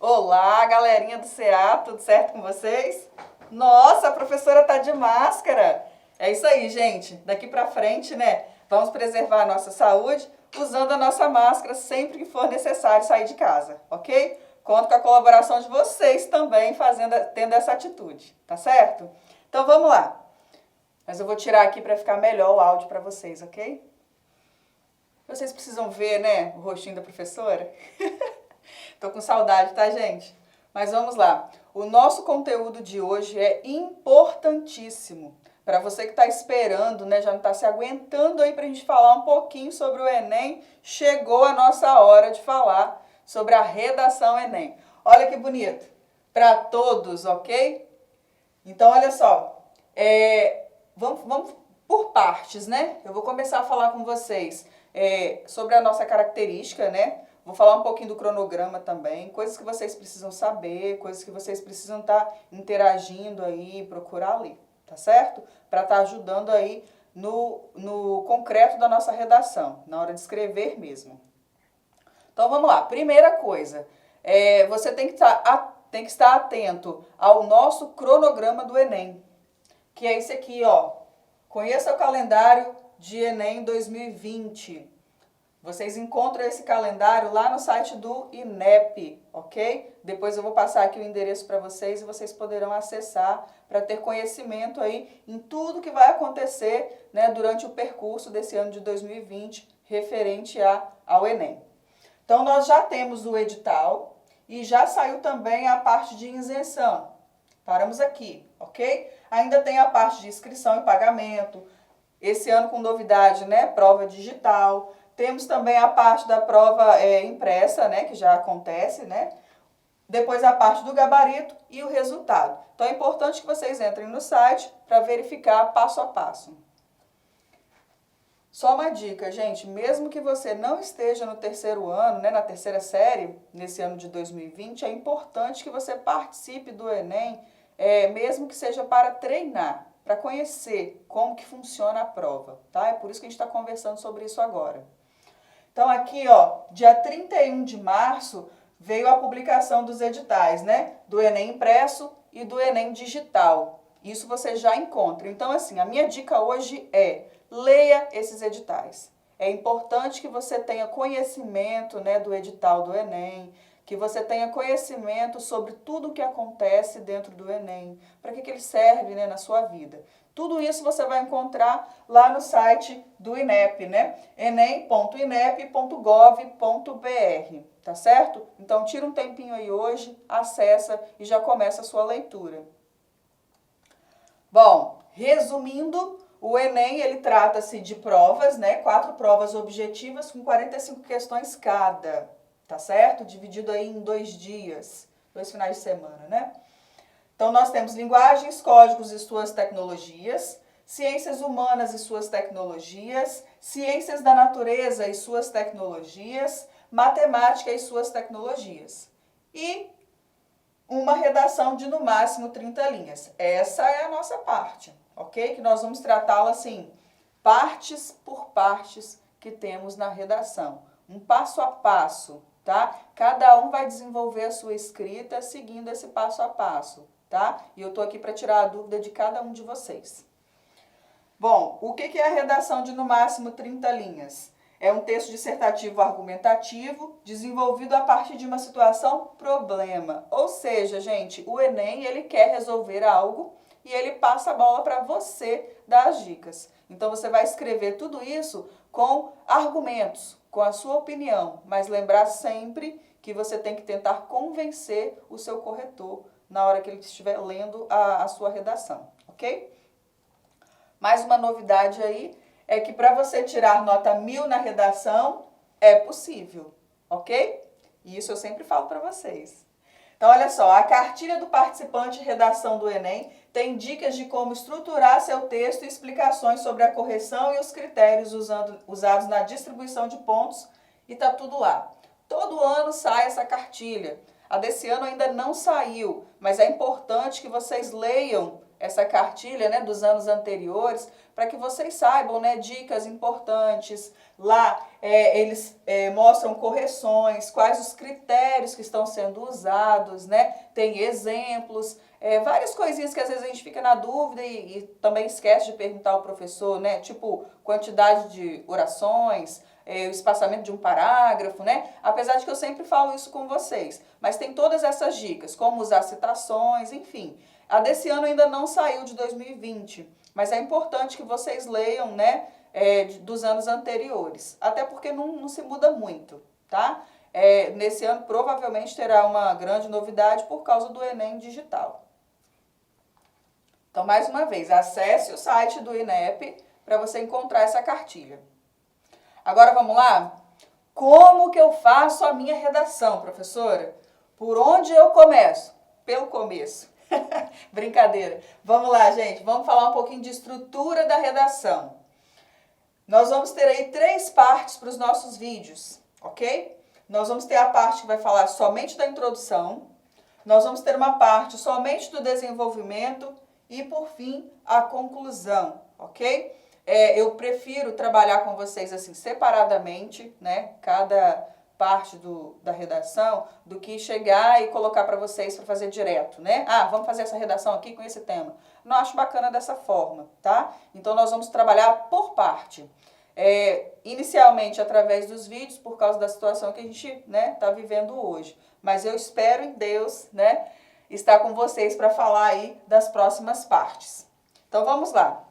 Olá, galerinha do CA, tudo certo com vocês? Nossa, a professora tá de máscara. É isso aí, gente. Daqui pra frente, né? Vamos preservar a nossa saúde usando a nossa máscara sempre que for necessário sair de casa, ok? Conto com a colaboração de vocês também tendo essa atitude, tá certo? Então vamos lá. Mas eu vou tirar aqui para ficar melhor o áudio para vocês, ok? Vocês precisam ver, né, o rostinho da professora? Tô com saudade, tá, gente? Mas vamos lá. O nosso conteúdo de hoje é importantíssimo. Para você que está esperando, né, já não está se aguentando aí para a gente falar um pouquinho sobre o Enem, chegou a nossa hora de falar sobre a redação Enem. Olha que bonito. Para todos, ok? Então, olha só. Vamos por partes, né? Eu vou começar a falar com vocês sobre a nossa característica, né? Vou falar um pouquinho do cronograma também, coisas que vocês precisam saber, coisas que vocês precisam estar interagindo aí, procurar ler, tá certo? Para estar ajudando aí no concreto da nossa redação, na hora de escrever mesmo. Então vamos lá, primeira coisa, você tem que estar atento ao nosso cronograma do Enem, que é esse aqui, ó. Conheça o calendário de Enem 2020. Vocês encontram esse calendário lá no site do INEP, ok? Depois eu vou passar aqui o endereço para vocês e vocês poderão acessar para ter conhecimento aí em tudo que vai acontecer, né, durante o percurso desse ano de 2020 referente ao Enem. Então, nós já temos o edital e já saiu também a parte de isenção. Paramos aqui, ok? Ainda tem a parte de inscrição e pagamento. Esse ano com novidade, né? Prova digital. Temos também a parte da prova impressa, né? Que já acontece, né? Depois a parte do gabarito e o resultado. Então é importante que vocês entrem no site para verificar passo a passo. Só uma dica, gente, mesmo que você não esteja no terceiro ano, né, na terceira série, nesse ano de 2020, é importante que você participe do Enem, mesmo que seja para treinar, para conhecer como que funciona a prova, tá? É por isso que a gente está conversando sobre isso agora. Então aqui, ó, dia 31 de março, veio a publicação dos editais, né, do Enem impresso e do Enem digital. Isso você já encontra. Então, assim, a minha dica hoje é: leia esses editais. É importante que você tenha conhecimento, né, do edital do Enem, que você tenha conhecimento sobre tudo o que acontece dentro do Enem, para que ele serve, né, na sua vida. Tudo isso você vai encontrar lá no site do INEP, né? enem.inep.gov.br, tá certo? Então, tira um tempinho aí hoje, acessa e já começa a sua leitura. Bom, resumindo, o Enem, ele trata-se de provas, né? 4 provas objetivas com 45 questões cada, tá certo? Dividido aí em 2 dias, 2 finais de semana, né? Então, nós temos linguagens, códigos e suas tecnologias, ciências humanas e suas tecnologias, ciências da natureza e suas tecnologias, matemática e suas tecnologias. E uma redação de no máximo 30 linhas. Essa é a nossa parte, ok? Que nós vamos tratá-la assim, partes por partes que temos na redação. Um passo a passo, tá? Cada um vai desenvolver a sua escrita seguindo esse passo a passo, tá? E eu tô aqui para tirar a dúvida de cada um de vocês. Bom, o que é a redação de no máximo 30 linhas? É um texto dissertativo argumentativo desenvolvido a partir de uma situação problema. Ou seja, gente, o Enem, ele quer resolver algo e ele passa a bola para você dar as dicas. Então, você vai escrever tudo isso com argumentos, com a sua opinião, mas lembrar sempre que você tem que tentar convencer o seu corretor na hora que ele estiver lendo a sua redação, ok? Mais uma novidade aí é que para você tirar nota 1000 na redação, é possível, ok? E isso eu sempre falo para vocês. Então, olha só, a cartilha do participante de redação do Enem tem dicas de como estruturar seu texto e explicações sobre a correção e os critérios usados na distribuição de pontos e tá tudo lá. Todo ano sai essa cartilha. A desse ano ainda não saiu, mas é importante que vocês leiam essa cartilha, né, dos anos anteriores, para que vocês saibam, né, dicas importantes. Lá eles mostram correções, quais os critérios que estão sendo usados, né? Tem exemplos, várias coisinhas que às vezes a gente fica na dúvida e também esquece de perguntar ao professor, né? Tipo, quantidade de orações, o espaçamento de um parágrafo, né? Apesar de que eu sempre falo isso com vocês. Mas tem todas essas dicas, como usar citações, enfim. A desse ano ainda não saiu, de 2020, mas é importante que vocês leiam, né? Dos anos anteriores. Até porque não se muda muito, tá? Nesse ano provavelmente terá uma grande novidade por causa do Enem digital. Então, mais uma vez, acesse o site do INEP para você encontrar essa cartilha. Agora vamos lá? Como que eu faço a minha redação, professora? Por onde eu começo? Pelo começo. Brincadeira. Vamos lá, gente. Vamos falar um pouquinho de estrutura da redação. Nós vamos ter aí 3 partes para os nossos vídeos, ok? Nós vamos ter a parte que vai falar somente da introdução. Nós vamos ter uma parte somente do desenvolvimento e, por fim, a conclusão, ok? Eu prefiro trabalhar com vocês assim separadamente, né? Cada parte da redação, do que chegar e colocar para vocês para fazer direto, né? Ah, vamos fazer essa redação aqui com esse tema. Não acho bacana dessa forma, tá? Então, nós vamos trabalhar por parte. Inicialmente através dos vídeos, por causa da situação que a gente, né, tá vivendo hoje. Mas eu espero em Deus, né, estar com vocês para falar aí das próximas partes. Então, vamos lá.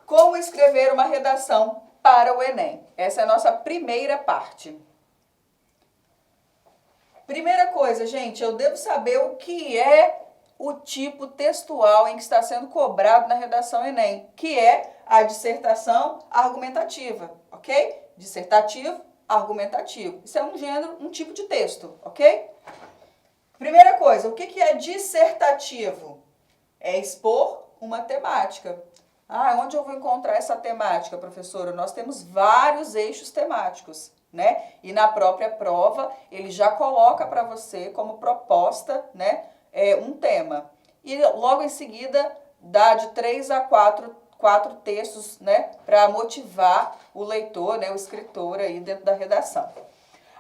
Como escrever uma redação para o Enem? Essa é a nossa primeira parte. Primeira coisa, gente, eu devo saber o que é o tipo textual em que está sendo cobrado na redação Enem, que é a dissertação argumentativa, ok? Dissertativo, argumentativo. Isso é um gênero, um tipo de texto, ok? Primeira coisa, o que é dissertativo? É expor uma temática. Ah, onde eu vou encontrar essa temática, professora? Nós temos vários eixos temáticos, né? E na própria prova, ele já coloca para você como proposta, né, um tema. E logo em seguida, dá de 3 a 4 textos, né, para motivar o leitor, né, o escritor aí dentro da redação.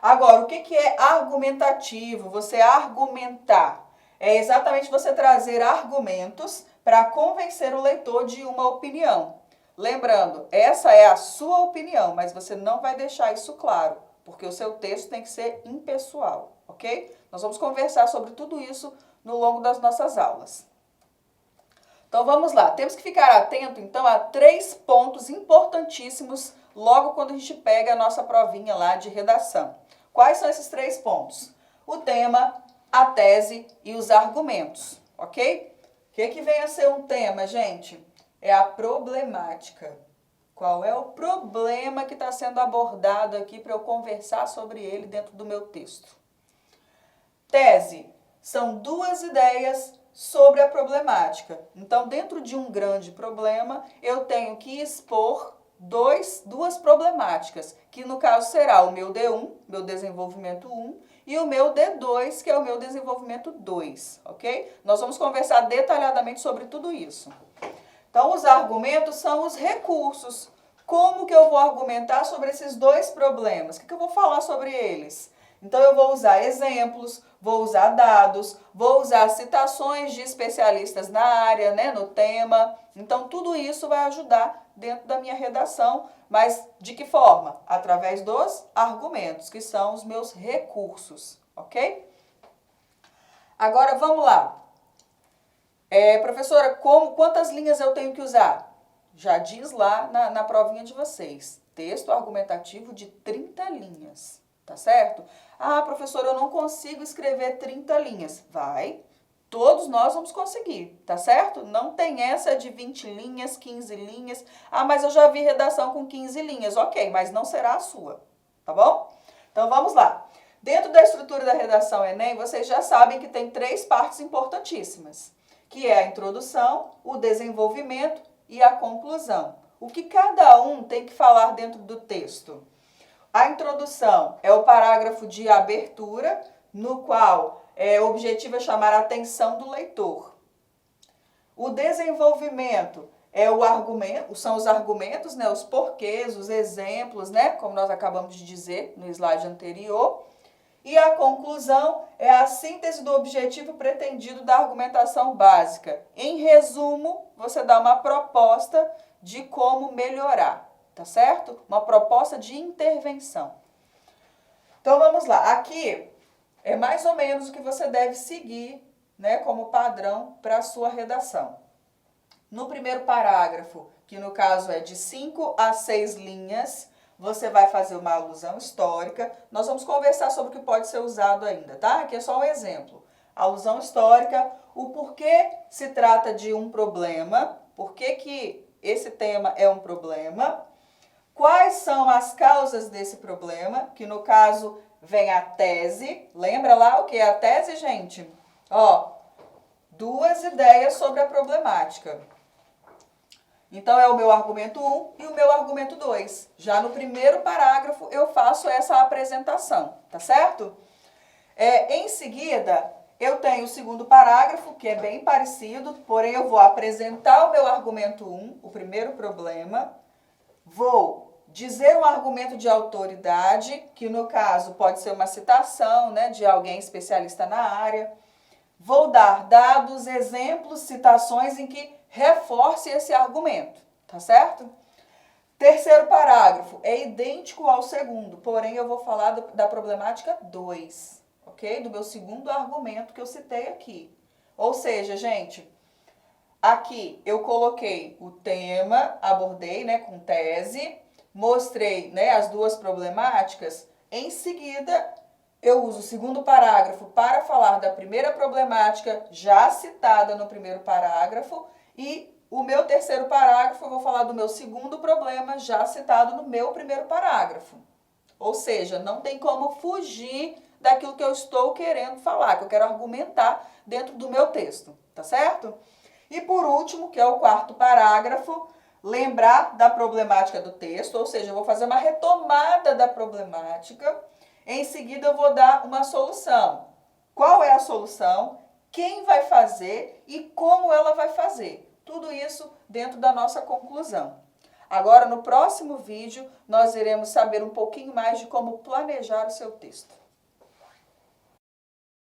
Agora, o que é argumentativo? Você argumentar. É exatamente você trazer argumentos para convencer o leitor de uma opinião. Lembrando, essa é a sua opinião, mas você não vai deixar isso claro, porque o seu texto tem que ser impessoal, ok? Nós vamos conversar sobre tudo isso no longo das nossas aulas. Então, vamos lá. Temos que ficar atento, então, a 3 pontos importantíssimos logo quando a gente pega a nossa provinha lá de redação. Quais são esses 3 pontos? O tema, a tese e os argumentos, ok? O que vem a ser um tema, gente? É a problemática. Qual é o problema que está sendo abordado aqui para eu conversar sobre ele dentro do meu texto? Tese. São 2 ideias sobre a problemática. Então, dentro de um grande problema, eu tenho que expor 2 problemáticas, que no caso será o meu D1, meu desenvolvimento 1, e o meu D2, que é o meu desenvolvimento 2, ok? Nós vamos conversar detalhadamente sobre tudo isso. Então, os argumentos são os recursos. Como que eu vou argumentar sobre esses 2 problemas? O que eu vou falar sobre eles? Então, eu vou usar exemplos, vou usar dados, vou usar citações de especialistas na área, né, no tema. Então, tudo isso vai ajudar dentro da minha redação, mas de que forma? Através dos argumentos, que são os meus recursos, ok? Agora, vamos lá. Professora, quantas linhas eu tenho que usar? Já diz lá na provinha de vocês. Texto argumentativo de 30 linhas, tá certo? Ah, professora, eu não consigo escrever 30 linhas. Vai, todos nós vamos conseguir, tá certo? Não tem essa de 20 linhas, 15 linhas. Ah, mas eu já vi redação com 15 linhas. Ok, mas não será a sua, tá bom? Então, vamos lá. Dentro da estrutura da redação Enem, vocês já sabem que tem 3 partes importantíssimas, que é a introdução, o desenvolvimento e a conclusão. O que cada um tem que falar dentro do texto? A introdução é o parágrafo de abertura, no qual o objetivo é chamar a atenção do leitor. O desenvolvimento é o argumento, são os argumentos, né, os porquês, os exemplos, né, como nós acabamos de dizer no slide anterior. E a conclusão é a síntese do objetivo pretendido da argumentação básica. Em resumo, você dá uma proposta de como melhorar, tá certo? Uma proposta de intervenção. Então vamos lá, aqui é mais ou menos o que você deve seguir, né, como padrão para a sua redação. No primeiro parágrafo, que no caso é de 5 a 6 linhas, você vai fazer uma alusão histórica. Nós vamos conversar sobre o que pode ser usado ainda, tá? Aqui é só um exemplo. Alusão histórica, o porquê se trata de um problema, por que esse tema é um problema, quais são as causas desse problema, que no caso vem a tese. Lembra lá o que é a tese, gente? Ó, 2 ideias sobre a problemática. Então, é o meu argumento 1 e o meu argumento 2. Já no primeiro parágrafo, eu faço essa apresentação, tá certo? Em seguida, eu tenho o segundo parágrafo, que é bem parecido, porém eu vou apresentar o meu argumento 1, o primeiro problema. Vou dizer um argumento de autoridade, que no caso pode ser uma citação, né, de alguém especialista na área. Vou dar dados, exemplos, citações em que reforce esse argumento, tá certo? Terceiro parágrafo é idêntico ao segundo, porém eu vou falar da problemática 2, ok? Do meu segundo argumento que eu citei aqui. Ou seja, gente, aqui eu coloquei o tema, abordei, né, com tese, mostrei, né, as 2 problemáticas. Em seguida, eu uso o segundo parágrafo para falar da primeira problemática já citada no primeiro parágrafo e o meu terceiro parágrafo eu vou falar do meu segundo problema já citado no meu primeiro parágrafo. Ou seja, não tem como fugir daquilo que eu estou querendo falar, que eu quero argumentar dentro do meu texto, tá certo? E por último, que é o quarto parágrafo, lembrar da problemática do texto, ou seja, eu vou fazer uma retomada da problemática. Em seguida, eu vou dar uma solução. Qual é a solução? Quem vai fazer e como ela vai fazer. Tudo isso dentro da nossa conclusão. Agora, no próximo vídeo, nós iremos saber um pouquinho mais de como planejar o seu texto.